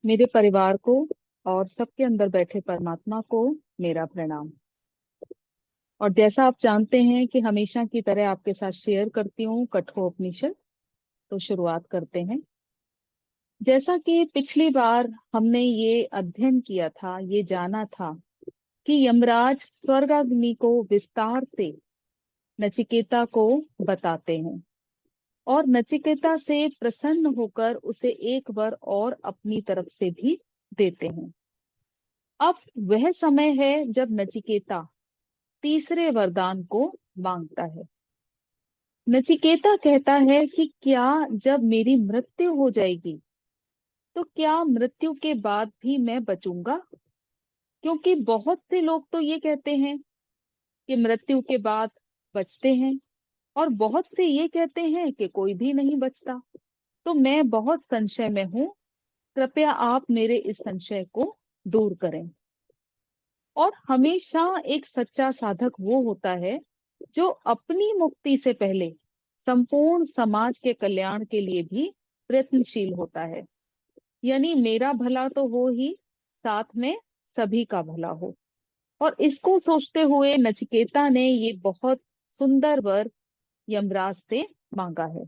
मेरे परिवार को और सबके अंदर बैठे परमात्मा को मेरा प्रणाम। और जैसा आप जानते हैं कि हमेशा की तरह आपके साथ शेयर करती हूँ कठोपनिषद। तो शुरुआत करते हैं। जैसा कि पिछली बार हमने ये अध्ययन किया था, ये जाना था कि यमराज स्वर्गाग्नि को विस्तार से नचिकेता को बताते हैं और नचिकेता से प्रसन्न होकर उसे एक वर और अपनी तरफ से भी देते हैं। अब वह समय है जब नचिकेता तीसरे वरदान को मांगता है। नचिकेता कहता है कि क्या जब मेरी मृत्यु हो जाएगी तो क्या मृत्यु के बाद भी मैं बचूंगा? क्योंकि बहुत से लोग तो ये कहते हैं कि मृत्यु के बाद बचते हैं और बहुत से ये कहते हैं कि कोई भी नहीं बचता। तो मैं बहुत संशय में हूं, कृपया आप मेरे इस संशय को दूर करें। और हमेशा एक सच्चा साधक वो होता है जो अपनी मुक्ति से पहले संपूर्ण समाज के कल्याण के लिए भी प्रयत्नशील होता है। यानी मेरा भला तो हो ही, साथ में सभी का भला हो। और इसको सोचते हुए नचिकेता ने ये बहुत सुंदर वर यमराज से मांगा है।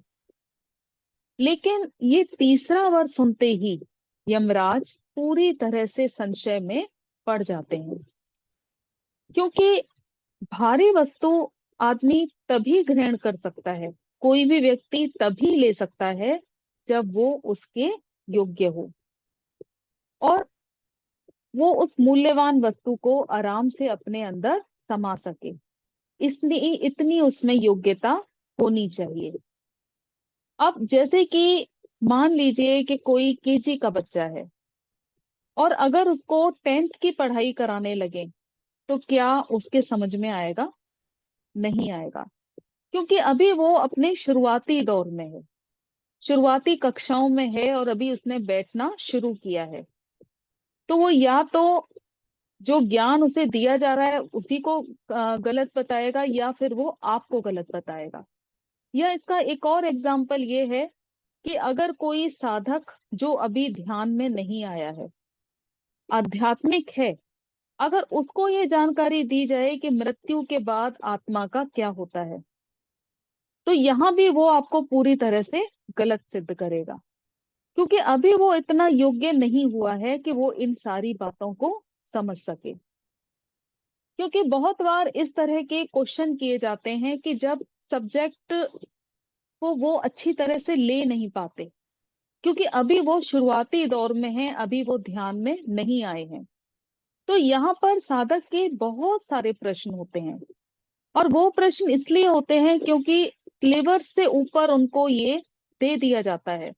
लेकिन ये तीसरा वर सुनते ही यमराज पूरी तरह से संशय में पड़ जाते हैं, क्योंकि भारी वस्तु आदमी तभी ग्रहण कर सकता है, कोई भी व्यक्ति तभी ले सकता है जब वो उसके योग्य हो और वो उस मूल्यवान वस्तु को आराम से अपने अंदर समा सके। इसलिए इतनी उसमें योग्यता होनी चाहिए। अब जैसे कि मान लीजिए कि कोई केजी का बच्चा है और अगर उसको 10th की पढ़ाई कराने लगे तो क्या उसके समझ में आएगा? नहीं आएगा, क्योंकि अभी वो अपने शुरुआती दौर में है, शुरुआती कक्षाओं में है और अभी उसने बैठना शुरू किया है। तो वो या तो जो ज्ञान उसे दिया जा रहा है उसी को गलत बताएगा या फिर वो आपको गलत बताएगा। या इसका एक और एग्जाम्पल ये है कि अगर कोई साधक जो अभी ध्यान में नहीं आया है, आध्यात्मिक है, अगर उसको ये जानकारी दी जाए कि मृत्यु के बाद आत्मा का क्या होता है, तो यहाँ भी वो आपको पूरी तरह से गलत सिद्ध करेगा, क्योंकि अभी वो इतना योग्य नहीं हुआ है कि वो इन सारी बातों को समझ सके। क्योंकि बहुत बार इस तरह के क्वेश्चन किए जाते हैं कि जब सब्जेक्ट को वो अच्छी तरह से ले नहीं पाते, क्योंकि अभी वो शुरुआती दौर में है, अभी वो ध्यान में नहीं आए हैं। तो यहाँ पर साधक के बहुत सारे प्रश्न होते हैं और वो प्रश्न इसलिए होते हैं क्योंकि सिलेबस से ऊपर उनको ये दे दिया जाता है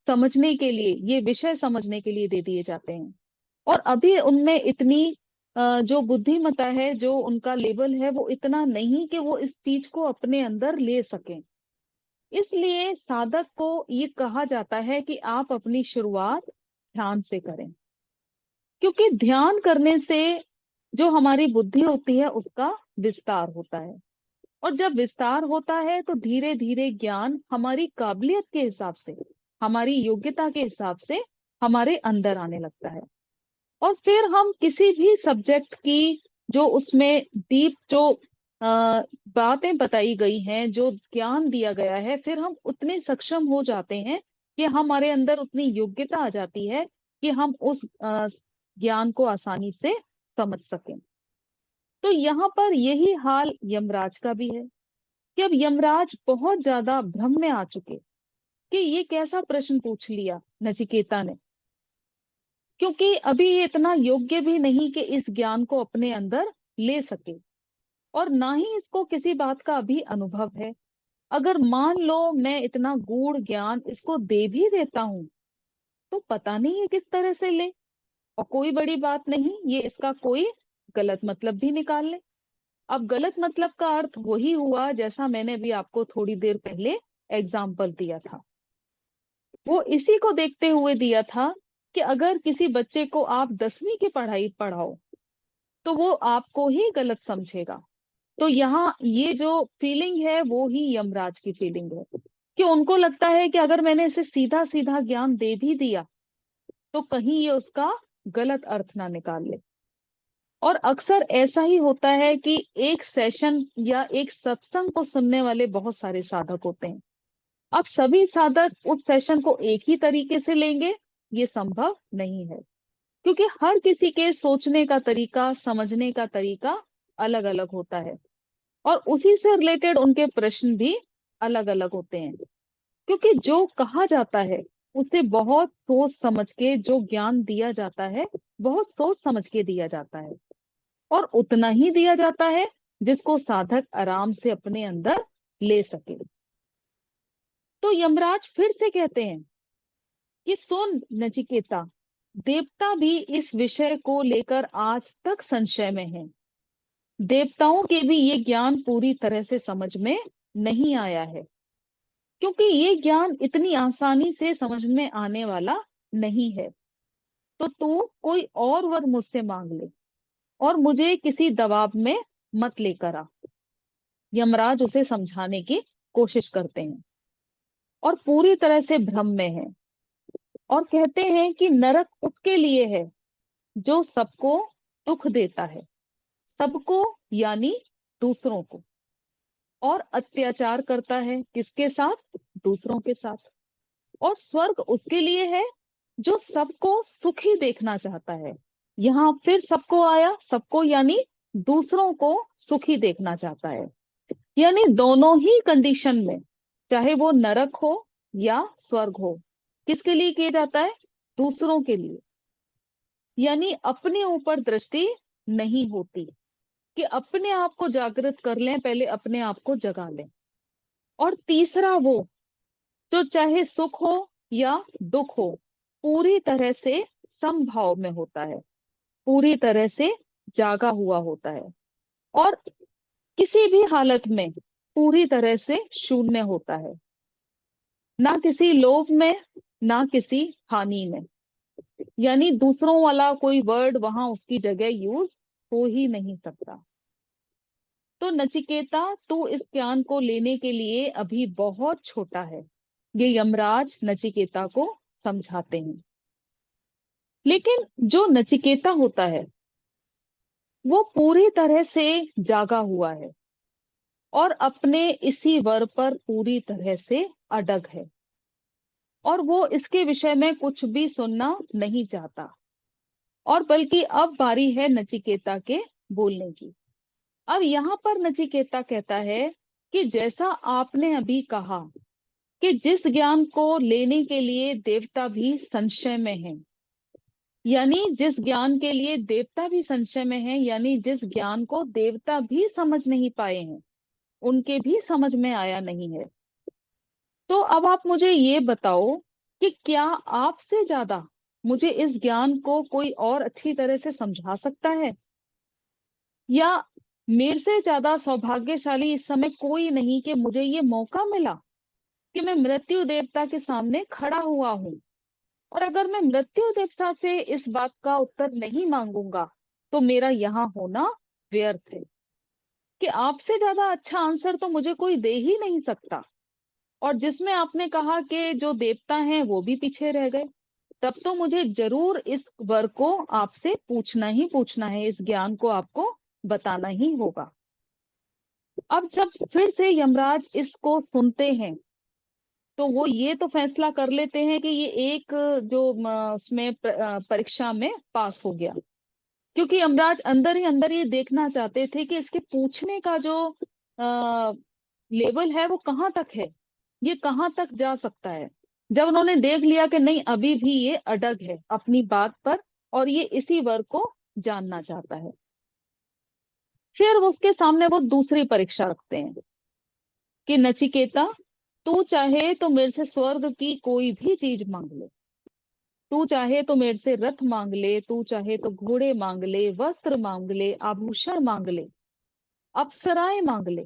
समझने के लिए, ये विषय समझने के लिए दे दिए जाते हैं। और अभी उनमें इतनी जो बुद्धिमत्ता है, जो उनका लेवल है, वो इतना नहीं कि वो इस चीज को अपने अंदर ले सकें। इसलिए साधक को ये कहा जाता है कि आप अपनी शुरुआत ध्यान से करें, क्योंकि ध्यान करने से जो हमारी बुद्धि होती है उसका विस्तार होता है। और जब विस्तार होता है तो धीरे धीरे ज्ञान हमारी काबिलियत के हिसाब से, हमारी योग्यता के हिसाब से हमारे अंदर आने लगता है। और फिर हम किसी भी सब्जेक्ट की जो उसमें डीप जो बातें बताई गई हैं, जो ज्ञान दिया गया है, फिर हम उतने सक्षम हो जाते हैं कि हमारे अंदर उतनी योग्यता आ जाती है कि हम उस ज्ञान को आसानी से समझ सकें। तो यहाँ पर यही हाल यमराज का भी है कि अब यमराज बहुत ज्यादा भ्रम में आ चुके कि ये कैसा प्रश्न पूछ लिया नचिकेता ने, क्योंकि अभी ये इतना योग्य भी नहीं कि इस ज्ञान को अपने अंदर ले सके और ना ही इसको किसी बात का अभी अनुभव है। अगर मान लो मैं इतना गूढ़ ज्ञान इसको दे भी देता हूं तो पता नहीं है किस तरह से ले, और कोई बड़ी बात नहीं, ये इसका कोई गलत मतलब भी निकाल ले। अब गलत मतलब का अर्थ वही हुआ जैसा मैंने भी आपको थोड़ी देर पहले एग्जाम्पल दिया था। वो इसी को देखते हुए दिया था कि अगर किसी बच्चे को आप 10वीं की पढ़ाई पढ़ाओ तो वो आपको ही गलत समझेगा। तो यहाँ ये जो फीलिंग है वो ही यमराज की फीलिंग है कि उनको लगता है कि अगर मैंने इसे सीधा सीधा ज्ञान दे भी दिया तो कहीं ये उसका गलत अर्थ ना निकाल ले। और अक्सर ऐसा ही होता है कि एक सेशन या एक सत्संग को सुनने वाले बहुत सारे साधक होते हैं। अब सभी साधक उस सेशन को एक ही तरीके से लेंगे, ये संभव नहीं है, क्योंकि हर किसी के सोचने का तरीका, समझने का तरीका अलग अलग होता है, और उसी से रिलेटेड उनके प्रश्न भी अलग अलग होते हैं। क्योंकि जो कहा जाता है उसे बहुत सोच समझ के, जो ज्ञान दिया जाता है बहुत सोच समझ के दिया जाता है, और उतना ही दिया जाता है जिसको साधक आराम से अपने अंदर ले सके। तो यमराज फिर से कहते हैं कि सुन नचिकेता, देवता भी इस विषय को लेकर आज तक संशय में हैं। देवताओं के भी ये ज्ञान पूरी तरह से समझ में नहीं आया है, क्योंकि ये ज्ञान इतनी आसानी से समझ में आने वाला नहीं है। तो तू कोई और वर मुझसे मांग ले, और मुझे किसी दबाव में मत लेकर आ। यमराज उसे समझाने की कोशिश करते हैं, और पूरी तरह से भ्रम में है, और कहते हैं कि नरक उसके लिए है जो सबको दुख देता है, सबको यानी दूसरों को, और अत्याचार करता है किसके साथ? दूसरों के साथ। और स्वर्ग उसके लिए है जो सबको सुखी देखना चाहता है। यहाँ फिर सबको आया, सबको यानी दूसरों को सुखी देखना चाहता है। यानी दोनों ही कंडीशन में, चाहे वो नरक हो या स्वर्ग हो, किसके लिए किया जाता है? दूसरों के लिए। यानी अपने ऊपर दृष्टि नहीं होती कि अपने आप को जागृत कर लें, पहले अपने आप को जगा लें। और तीसरा वो जो चाहे सुख हो या दुख हो, पूरी तरह से समभाव में होता है, पूरी तरह से जागा हुआ होता है, और किसी भी हालत में पूरी तरह से शून्य होता है, ना किसी लोभ में, ना किसी हानि में। यानी दूसरों वाला कोई वर्ड वहां उसकी जगह यूज हो ही नहीं सकता। तो नचिकेता, तू इस ज्ञान को लेने के लिए अभी बहुत छोटा है, ये यमराज नचिकेता को समझाते हैं। लेकिन जो नचिकेता होता है वो पूरी तरह से जागा हुआ है, और अपने इसी वर पर पूरी तरह से अडग है, और वो इसके विषय में कुछ भी सुनना नहीं चाहता। और बल्कि अब बारी है नचिकेता के बोलने की। अब यहाँ पर नचिकेता कहता है कि जैसा आपने अभी कहा कि जिस ज्ञान को लेने के लिए देवता भी संशय में हैं, यानी जिस ज्ञान के लिए देवता भी संशय में हैं, यानी जिस ज्ञान को देवता भी समझ नहीं पाए हैं, उनके भी समझ में आया नहीं है। तो अब आप मुझे ये बताओ कि क्या आपसे ज्यादा मुझे इस ज्ञान को कोई और अच्छी तरह से समझा सकता है, या मेरे से ज्यादा सौभाग्यशाली इस समय कोई नहीं कि मुझे ये मौका मिला कि मैं मृत्यु देवता के सामने खड़ा हुआ हूं। और अगर मैं मृत्यु देवता से इस बात का उत्तर नहीं मांगूंगा तो मेरा यहाँ होना व्यर्थ है, कि आपसे ज्यादा अच्छा आंसर तो मुझे कोई दे ही नहीं सकता। और जिसमें आपने कहा कि जो देवता हैं वो भी पीछे रह गए, तब तो मुझे जरूर इस वर को आपसे पूछना ही पूछना है, इस ज्ञान को आपको बताना ही होगा। अब जब फिर से यमराज इसको सुनते हैं तो वो ये तो फैसला कर लेते हैं कि ये एक जो उसमें परीक्षा में पास हो गया, क्योंकि यमराज अंदर ही अंदर ये देखना चाहते थे कि इसके पूछने का जो लेवल है वो कहाँ तक है, ये कहाँ तक जा सकता है। जब उन्होंने देख लिया कि नहीं, अभी भी ये अडग है अपनी बात पर, और ये इसी वर्ग को जानना चाहता है, फिर उसके सामने वो दूसरी परीक्षा रखते हैं कि नचिकेता, तू चाहे तो मेरे से स्वर्ग की कोई भी चीज मांग ले, तू चाहे तो मेरे से रथ मांग ले, तू चाहे तो घोड़े मांग ले, वस्त्र मांग ले, आभूषण मांग ले, अप्सराएं मांग ले,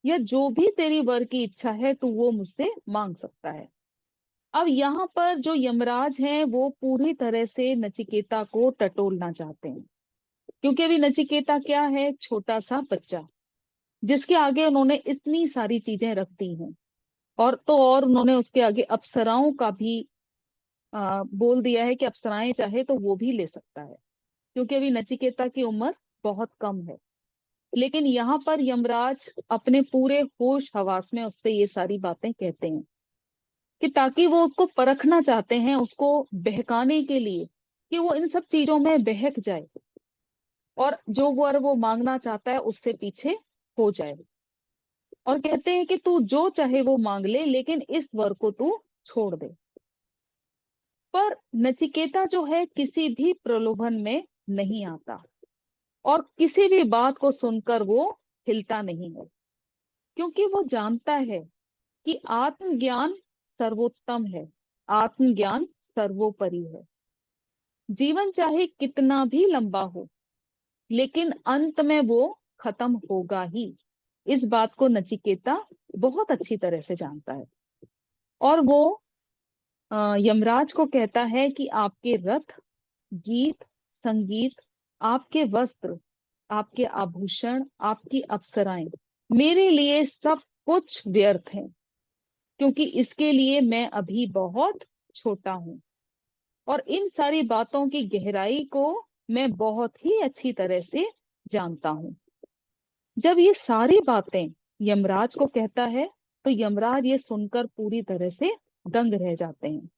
या जो भी तेरी वर की इच्छा है तू वो मुझसे मांग सकता है। अब यहाँ पर जो यमराज हैं वो पूरी तरह से नचिकेता को टटोलना चाहते हैं, क्योंकि अभी नचिकेता क्या है? छोटा सा बच्चा, जिसके आगे उन्होंने इतनी सारी चीजें रख दी हैं, और तो और उन्होंने उसके आगे अप्सराओं का भी बोल दिया है कि अप्सराएं चाहे तो वो भी ले सकता है, क्योंकि अभी नचिकेता की उम्र बहुत कम है। लेकिन यहाँ पर यमराज अपने पूरे होश हवास में उससे ये सारी बातें कहते हैं कि ताकि वो उसको परखना चाहते हैं, उसको बहकाने के लिए, कि वो इन सब चीजों में बहक जाए और जो वर वो मांगना चाहता है उससे पीछे हो जाए। और कहते हैं कि तू जो चाहे वो मांग ले, लेकिन इस वर को तू छोड़ दे। पर नचिकेता जो है किसी भी प्रलोभन में नहीं आता, और किसी भी बात को सुनकर वो हिलता नहीं है, क्योंकि वो जानता है कि आत्मज्ञान सर्वोत्तम है, आत्मज्ञान सर्वोपरि है। जीवन चाहे कितना भी लंबा हो, लेकिन अंत में वो खत्म होगा ही। इस बात को नचिकेता बहुत अच्छी तरह से जानता है। और वो यमराज को कहता है कि आपके रथ, गीत, संगीत, आपके वस्त्र, आपके आभूषण, आपकी अप्सराएं, मेरे लिए सब कुछ व्यर्थ है, क्योंकि इसके लिए मैं अभी बहुत छोटा हूं। और इन सारी बातों की गहराई को मैं बहुत ही अच्छी तरह से जानता हूं। जब ये सारी बातें यमराज को कहता है, तो यमराज ये सुनकर पूरी तरह से दंग रह जाते हैं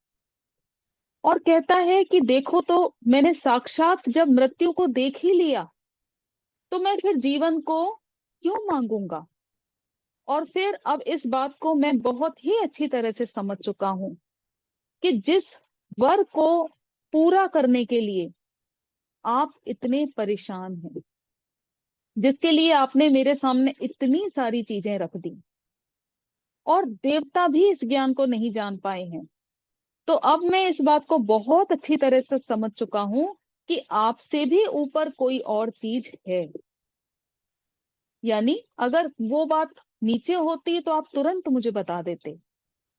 और कहता है कि देखो, तो मैंने साक्षात जब मृत्यु को देख ही लिया, तो मैं फिर जीवन को क्यों मांगूंगा। और फिर अब इस बात को मैं बहुत ही अच्छी तरह से समझ चुका हूं कि जिस वर को पूरा करने के लिए आप इतने परेशान हैं, जिसके लिए आपने मेरे सामने इतनी सारी चीजें रख दी, और देवता भी इस ज्ञान को नहीं जान पाए हैं, तो अब मैं इस बात को बहुत अच्छी तरह से समझ चुका हूं कि आपसे भी ऊपर कोई और चीज है। यानी अगर वो बात नीचे होती तो आप तुरंत मुझे बता देते,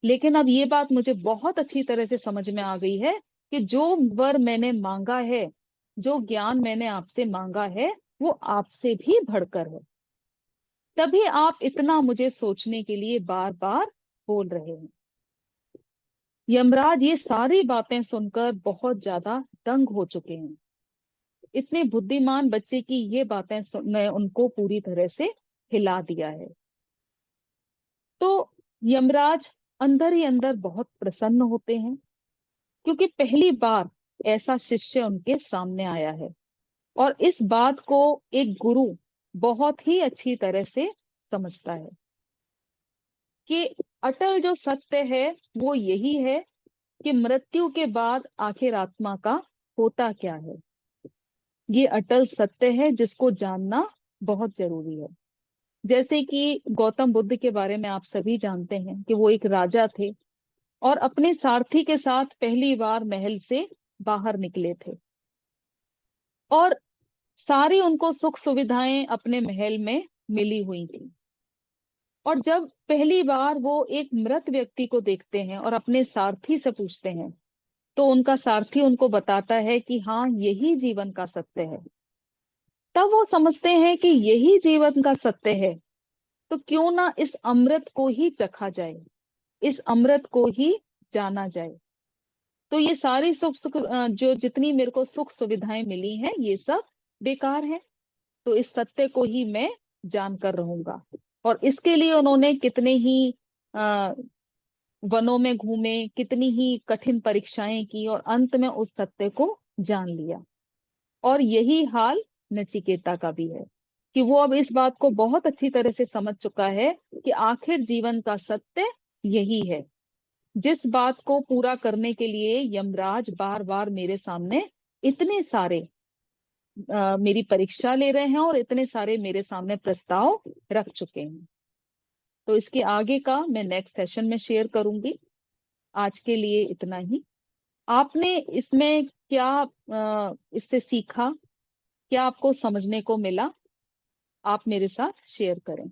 लेकिन अब ये बात मुझे बहुत अच्छी तरह से समझ में आ गई है कि जो वर मैंने मांगा है, जो ज्ञान मैंने आपसे मांगा है, वो आपसे भी बढ़कर है। तभी आप इतना मुझे सोचने के लिए बार बार बोल रहे हैं। यमराज ये सारी बातें सुनकर बहुत ज्यादा दंग हो चुके हैं। इतने बुद्धिमान बच्चे की ये बातें सुनने उनको पूरी तरह से हिला दिया है। तो यमराज अंदर ही अंदर बहुत प्रसन्न होते हैं, क्योंकि पहली बार ऐसा शिष्य उनके सामने आया है। और इस बात को एक गुरु बहुत ही अच्छी तरह से समझता है कि अटल जो सत्य है वो यही है कि मृत्यु के बाद आखिर आत्मा का होता क्या है। ये अटल सत्य है जिसको जानना बहुत जरूरी है। जैसे कि गौतम बुद्ध के बारे में आप सभी जानते हैं कि वो एक राजा थे और अपने सारथी के साथ पहली बार महल से बाहर निकले थे, और सारी उनको सुख सुविधाएं अपने महल में मिली हुई थी। और जब पहली बार वो एक मृत व्यक्ति को देखते हैं और अपने सारथी से पूछते हैं, तो उनका सारथी उनको बताता है कि हाँ, यही जीवन का सत्य है। तब वो समझते हैं कि यही जीवन का सत्य है, तो क्यों ना इस अमृत को ही चखा जाए, इस अमृत को ही जाना जाए। तो ये सारी जो जितनी मेरे को सुख सुविधाएं मिली हैं, ये सब बेकार है। तो इस सत्य को ही मैं जानकर रहूंगा। और इसके लिए उन्होंने कितने ही आ, वनों में घूमे, कितनी ही कठिन परीक्षाएं की, और अंत में उस सत्य को जान लिया। और यही हाल नचिकेता का भी है कि वो अब इस बात को बहुत अच्छी तरह से समझ चुका है कि आखिर जीवन का सत्य यही है, जिस बात को पूरा करने के लिए यमराज बार बार मेरे सामने इतने सारे मेरी परीक्षा ले रहे हैं और इतने सारे मेरे सामने प्रस्ताव रख चुके हैं। तो इसके आगे का मैं नेक्स्ट सेशन में शेयर करूंगी। आज के लिए इतना ही। आपने इसमें क्या इससे सीखा, क्या आपको समझने को मिला, आप मेरे साथ शेयर करें।